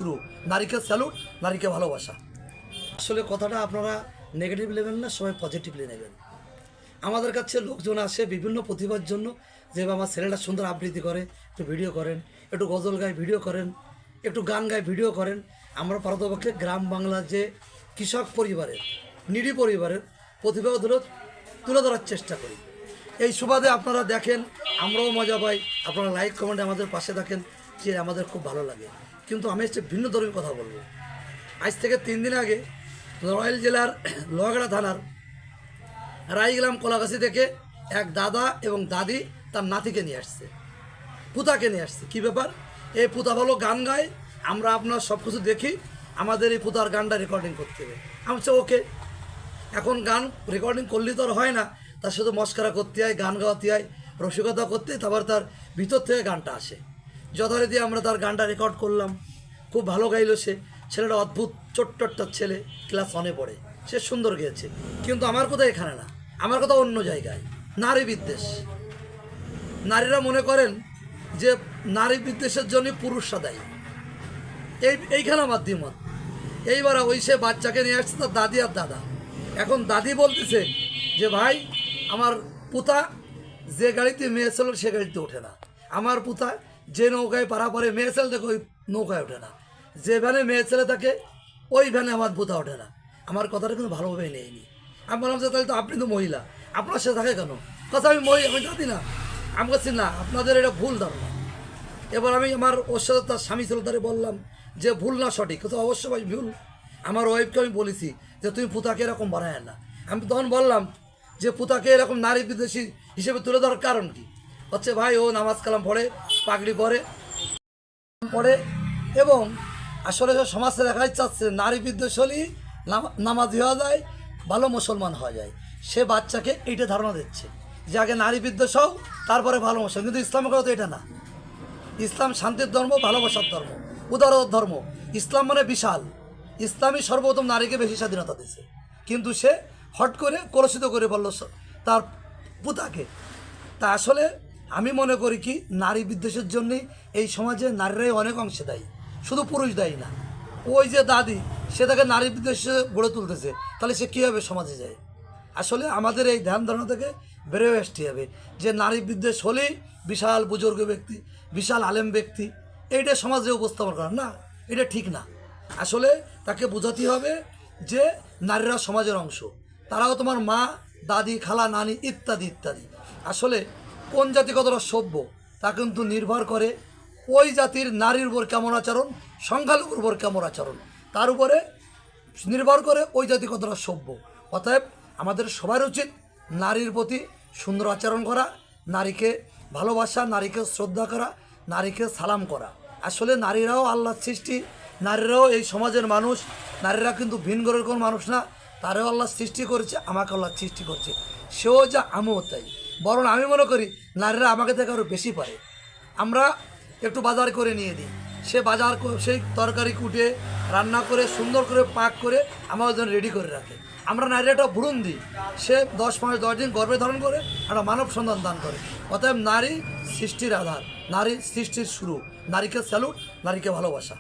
শুরু, নারীকে স্যালুট, নারীকে ভালোবাসা। আসলে কথাটা আপনারা নেগেটিভ নেবেন না, সবাই পজিটিভলি নেবেন। আমাদের কাছে লোকজন আসে বিভিন্ন প্রতিভার জন্য, যে আমার ছেলেটা সুন্দর আবৃত্তি করে, একটু ভিডিও করেন, একটু গজল গায়ে ভিডিও করেন, একটু গান গায়ে ভিডিও করেন। আমরা পারতপক্ষে গ্রাম বাংলার যে কৃষক পরিবারের, নিডি পরিবারের প্রতিভা তুলে ধরার চেষ্টা করি। এই সুবাদে আপনারা দেখেন, আমরাও মজা পাই, আপনারা লাইক কমেন্টে আমাদের পাশে থাকেন, যে আমাদের খুব ভালো লাগে। কিন্তু আমি একটু ভিন্ন ধরনের কথা বলবো। আজ থেকে 3 দিন আগে নড়াইল জেলার লোহাগড়া থানার রাইগ্রাম কলাগাছি থেকে এক দাদা এবং দাদি তার নাতিকে নিয়ে আসছে, পুতাকে নিয়ে আসছে। কী ব্যাপার? এই পুতা ভালো গান গায়, আমরা আপনার সব কিছু দেখি, আমাদের এই পুতার গানটা রেকর্ডিং করতে হবে। আমি বলছি ওকে। এখন গান রেকর্ডিং করলে তো আর হয় না, তার সাথে মস্করা করতে হয়, গান গাওয়াতে হয়, রসিকতা করতে, তারপর তার ভিতর থেকে গানটা আসে। যথারীতি আমরা তার গানটা রেকর্ড করলাম, খুব ভালো গাইলো সে। ছেলেটা অদ্ভুত, ছোট্ট একটা ছেলে, ক্লাস 1-এ পড়ে, সে সুন্দর গেয়েছে। কিন্তু আমার কথা এখানে না, আমার কথা অন্য জায়গায়। নারী বিদ্বেষ। নারীরা মনে করেন যে নারী বিদ্বেষের জন্য পুরুষরা দায়ী, এইখানে আমার দ্বিমত। এইবার ওই সে বাচ্চাকে নিয়ে আসছে তার দাদি আর দাদা। এখন দাদি বলতেছে যে ভাই, আমার পুতা যে গাড়িতে মেয়ে ছেলে সে গাড়িতে ওঠে না, আমার পুতা যে নৌকায় পারাপারে মেয়ে ছেলে থাকে ওই নৌকায় ওঠে না, যে ভ্যানে মেয়ে ছেলে থাকে ওই ভ্যানে আমার পুতা ওঠে না। আমার কথাটা কিন্তু ভালোভাবে নেয়নি। আমি বললাম যে তাহলে তো আপনি তো মহিলা, আপনার সাথে থাকে কেন? কথা আমি জানি না। আমি বলছি না, আপনাদের এটা ভুল ধারণা। এবার আমি আমার ওর সাথে তার স্বামী ছিল তারে বললাম যে ভুল না সঠিক, তো অবশ্যই ভাই ভুল। আমার ওয়াইফকে আমি বলেছি যে তুমি পুতাকে এরকম বানায় না। আমি তখন বললাম যে পুতাকে এরকম নারী বিদ্বেষী হিসেবে তুলে ধরার কারণ কি? হচ্ছে ভাই ও নামাজ কালাম পড়ে, পাগড়ি পড়ে এবং আসলে সমাজে দেখাই চাচ্ছে নারী বিদ্বেষ হলেই নামাজি হওয়া যায়, ভালো মুসলমান হওয়া যায়। সে বাচ্চাকে এইটা ধারণা দিচ্ছে যে আগে নারী বিদ্বেষ হোক, তারপরে ভালো মুসলমান। কিন্তু ইসলামের কথা তো এটা না। ইসলাম শান্তির ধর্ম, ভালোবাসার ধর্ম, উদারতার ধর্ম। ইসলাম মানে বিশাল। ইসলামই সর্বপ্রথম নারীকে বেশি স্বাধীনতা দিয়েছে, কিন্তু সে হট করে কলুষিত করে বলল তার পুতাকে। তা আসলে আমি মনে করি কি, নারী বিদ্বেষের জন্যই এই সমাজে নারীরাই অনেক অংশে দায়ী, শুধু পুরুষ দায়ী না। ওই যে দাদি, সে তাকে নারী বিদ্বেষে গড়ে তুলতেছে, তাহলে সে কীভাবে সমাজে যায়? আসলে আমাদের এই ধ্যান ধারণা থেকে বেরোয় আসতে হবে যে নারী বিদ্বেষ হলেই বিশাল বুজুর্গ ব্যক্তি, বিশাল আলেম ব্যক্তি, এইটা সমাজে উপস্থাপন করা না, এটা ঠিক না। আসলে তাকে বোঝাতে হবে যে নারীরা সমাজের অংশ, তারাও তোমার মা, দাদি, খালা, নানি ইত্যাদি ইত্যাদি। আসলে কোন জাতি কতটা সভ্য তা কিন্তু নির্ভর করে ওই জাতির নারীর উপর কেমন আচরণ, সংখ্যালঘুর উপর কেমন আচরণ, তার উপরে নির্ভর করে ওই জাতি কতটা সভ্য। অতএব আমাদের সবার উচিত নারীর প্রতি সুন্দর আচরণ করা, নারীকে ভালোবাসা, নারীকে শ্রদ্ধা করা, নারীকে সালাম করা। আসলে নারীরাও আল্লাহর সৃষ্টি, নারীরাও এই সমাজের মানুষ। নারীরা কিন্তু ভিন গ্রহের কোনো মানুষ না, তারাও আল্লাহ সৃষ্টি করেছে, আমাকে আল্লাহ সৃষ্টি করছে, সেও যা আমিও তাই। বরং আমি মনে করি নারীরা আমাকে থেকে আরও বেশি পারে। আমরা একটু বাজার করে নিয়ে দিই, সে বাজার সেই তরকারি কুটে রান্না করে সুন্দর করে পাক করে আমাদের জন্য রেডি করে রাখে। আমরা নারীরা একটা ভ্রূণ দিই, সে 10 মাস 10 দিন গর্ভে ধারণ করে একটা মানব সন্তান দান করে। অতএব নারী সৃষ্টির আধার, নারী সৃষ্টির শুরু। নারীকে স্যালুট, নারীকে ভালোবাসা।